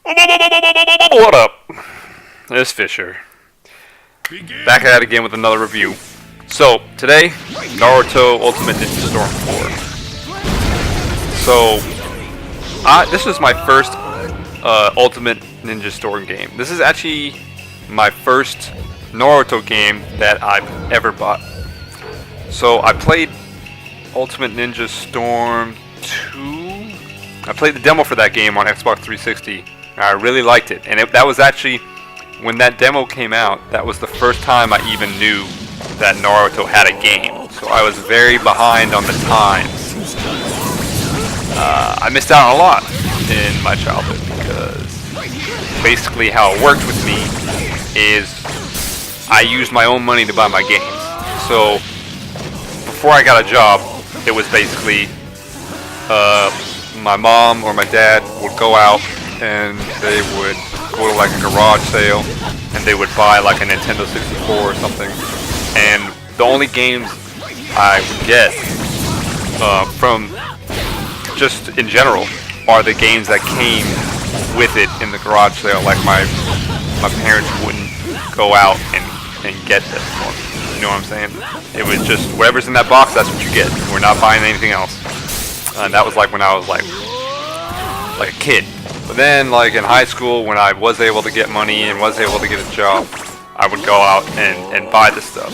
What up? It's Fisher. Back at it again with another review. So, today, Naruto Ultimate Ninja Storm 4. So, this is my first Ultimate Ninja Storm game. This is actually my first Naruto game that I've ever bought. So, I played Ultimate Ninja Storm 2. I played the demo for that game on Xbox 360. And I really liked it. And that was actually, when that demo came out, that was the first time I even knew that Naruto had a game. So I was very behind on the times. I missed out on a lot in my childhood because basically how it worked with me is I used my own money to buy my games. So before I got a job, it was basically my mom or my dad would go out and they would go to like a garage sale and they would buy like a Nintendo 64 or something, and the only games I would get from just in general are the games that came with it in the garage sale. Like my parents wouldn't go out and get them for me. You know what I'm saying? It was just whatever's in that box, that's what you get. We're not buying anything else. And that was like when I was like a kid. But then like in high school, when I was able to get money and was able to get a job, I would go out and buy the stuff.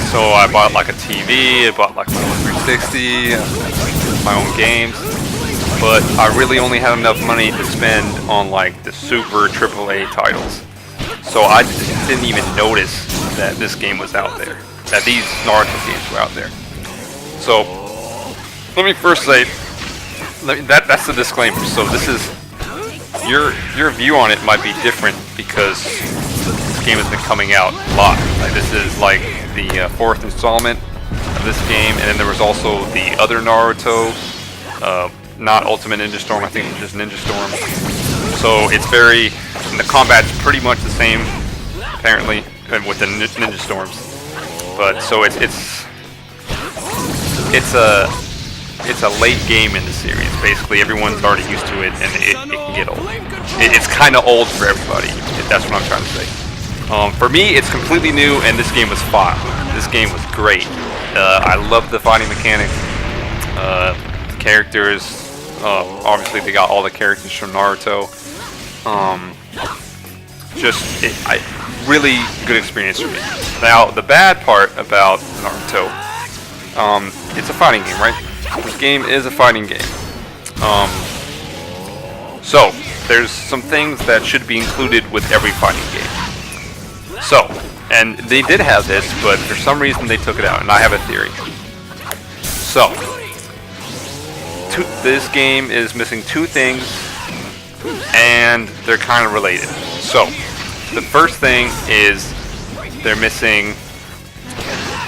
So I bought like a TV, I bought like my own 360, my own games. But I really only had enough money to spend on like the super AAA titles. So I didn't even notice that this game was out there, that these Naruto games were out there. So let me first say, that's the disclaimer. So this is, your view on it might be different because this game has been coming out a lot. Like this is like the fourth installment of this game, and then there was also the other Naruto, not Ultimate Ninja Storm, I think it was just Ninja Storm. So it's very, and the combat's pretty much the same, apparently, and with the Ninja Storms. But so it's a late game in the series. Basically, everyone's already used to it, and it can get old. It's kind of old for everybody. That's what I'm trying to say. For me, it's completely new, and this game was fun. This game was great. I love the fighting mechanics. The characters, obviously, they got all the characters from Naruto. Really good experience for me. Now, the bad part about Naruto, it's a fighting game, right? This game is a fighting game. So, there's some things that should be included with every fighting game. So, and they did have this, but for some reason they took it out, and I have a theory. So, this game is missing two things, and they're kind of related. So, the first thing is they're missing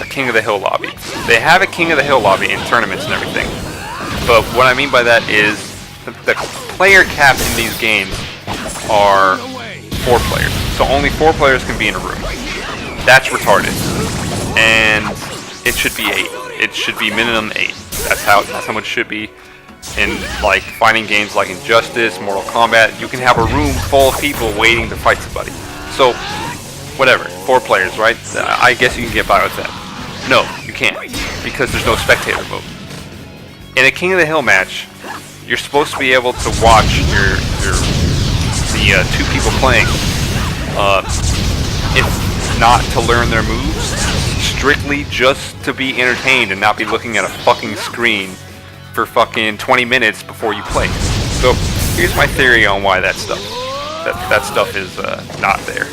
a King of the Hill lobby. They have a King of the Hill lobby in tournaments and everything, but what I mean by that is the player cap in these games are 4 players. So only 4 players can be in a room. That's retarded. And it should be 8. It should be minimum 8. That's how much it should be. In like fighting games like Injustice, Mortal Kombat, you can have a room full of people waiting to fight somebody. So, whatever, 4 players, right? I guess you can get by with that. No, you can't, because there's no spectator mode. In a King of the Hill match, you're supposed to be able to watch the 2 people playing, if not to learn their moves, strictly just to be entertained and not be looking at a fucking screen for fucking 20 minutes before you play. So here's my theory on why that stuff is not there.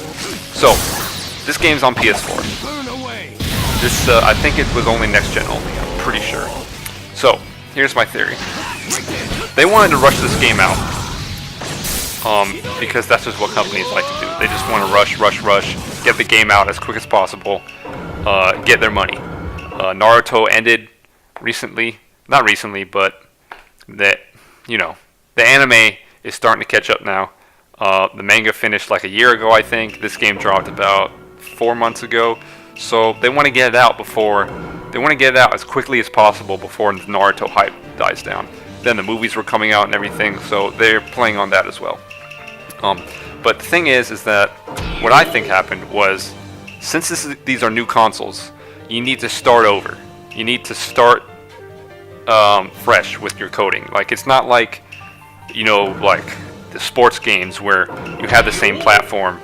So this game's on PS4. This I think it was only next gen only. I'm pretty sure. So here's my theory. They wanted to rush this game out because that's just what companies like to do. They just want to rush, get the game out as quick as possible, get their money. Naruto ended recently. Not recently, but the anime is starting to catch up now. The manga finished like a year ago, I think. This game dropped about 4 months ago. So they want to get it out as quickly as possible before the Naruto hype dies down. then the movies were coming out and everything, so they're playing on that as well. But the thing is that what I think happened was, since these are new consoles, you need to start over. You need to start fresh with your coding. Like, it's not like, you know, like the sports games where you have the same platform.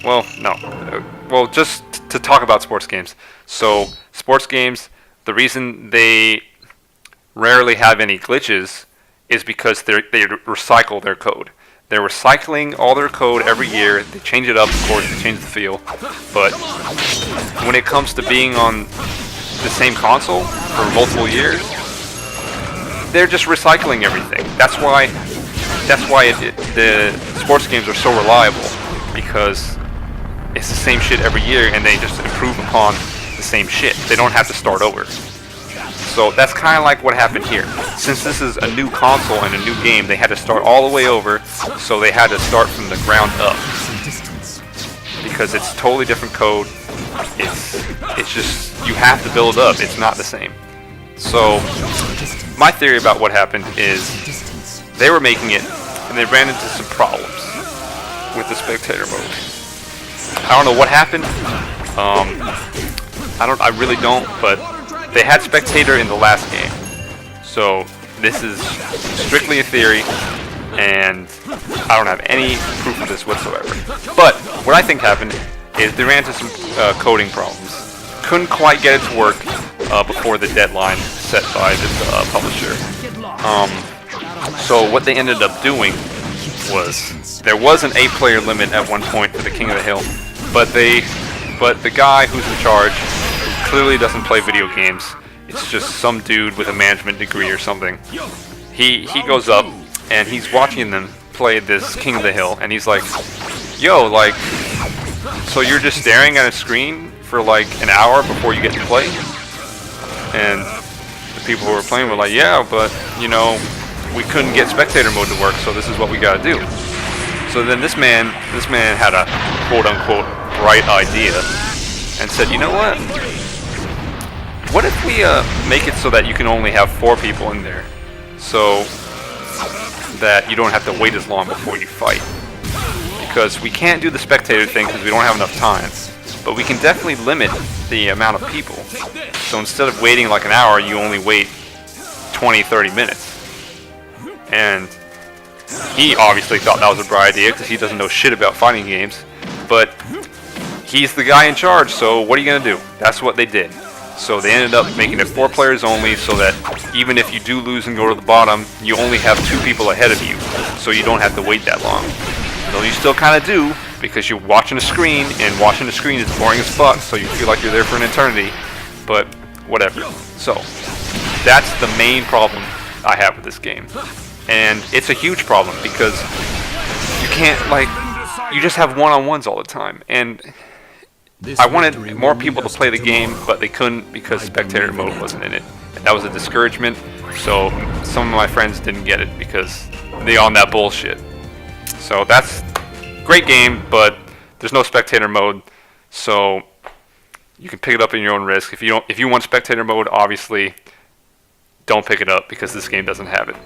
Well, no. Well, just to talk about sports games. So, sports games, the reason they rarely have any glitches is because they recycle their code. They're recycling all their code every year. They change it up, of course, they change the feel. But when it comes to being on the same console for multiple years, they're just recycling everything. That's why the sports games are so reliable, because it's the same shit every year, and they just improve upon the same shit. They don't have to start over. So that's kind of like what happened here. Since this is a new console and a new game, they had to start all the way over, so they had to start from the ground up. Because it's totally different code. It's just, you have to build up. It's not the same. So my theory about what happened is they were making it, and they ran into some problems with the spectator mode. I don't know what happened. I really don't, but they had spectator in the last game. So this is strictly a theory, and I don't have any proof of this whatsoever. But what I think happened is they ran into some coding problems. Couldn't quite get it to work before the deadline set by this publisher. So what they ended up doing was, there was an 8-player limit at one point for the King of the Hill, but the guy who's in charge, who clearly doesn't play video games, it's just some dude with a management degree or something, he goes up and he's watching them play this King of the Hill, and he's like, yo, like, so you're just staring at a screen for like an hour before you get to play? And the people who were playing were like, yeah, but, you know, we couldn't get spectator mode to work, so this is what we gotta do. So then this man had a quote-unquote bright idea and said, you know what if we make it so that you can only have 4 people in there, so that you don't have to wait as long before you fight? Because we can't do the spectator thing because we don't have enough time, but we can definitely limit the amount of people. So instead of waiting like an hour, you only wait 20-30 minutes. And he obviously thought that was a bright idea because he doesn't know shit about fighting games, but he's the guy in charge, so what are you gonna do? That's what they did. So they ended up making it 4 players only, so that even if you do lose and go to the bottom, you only have 2 people ahead of you, so you don't have to wait that long. Though you still kind of do, because you're watching a screen, and watching a screen is boring as fuck, so you feel like you're there for an eternity, but whatever. So that's the main problem I have with this game. And it's a huge problem, because you can't, like, you just have one-on-ones all the time, and I wanted more people to play the game, but they couldn't because spectator mode wasn't in it. And that was a discouragement, so some of my friends didn't get it because they on that bullshit. So that's a great game, but there's no spectator mode, so you can pick it up in your own risk. If you want spectator mode, obviously don't pick it up because this game doesn't have it.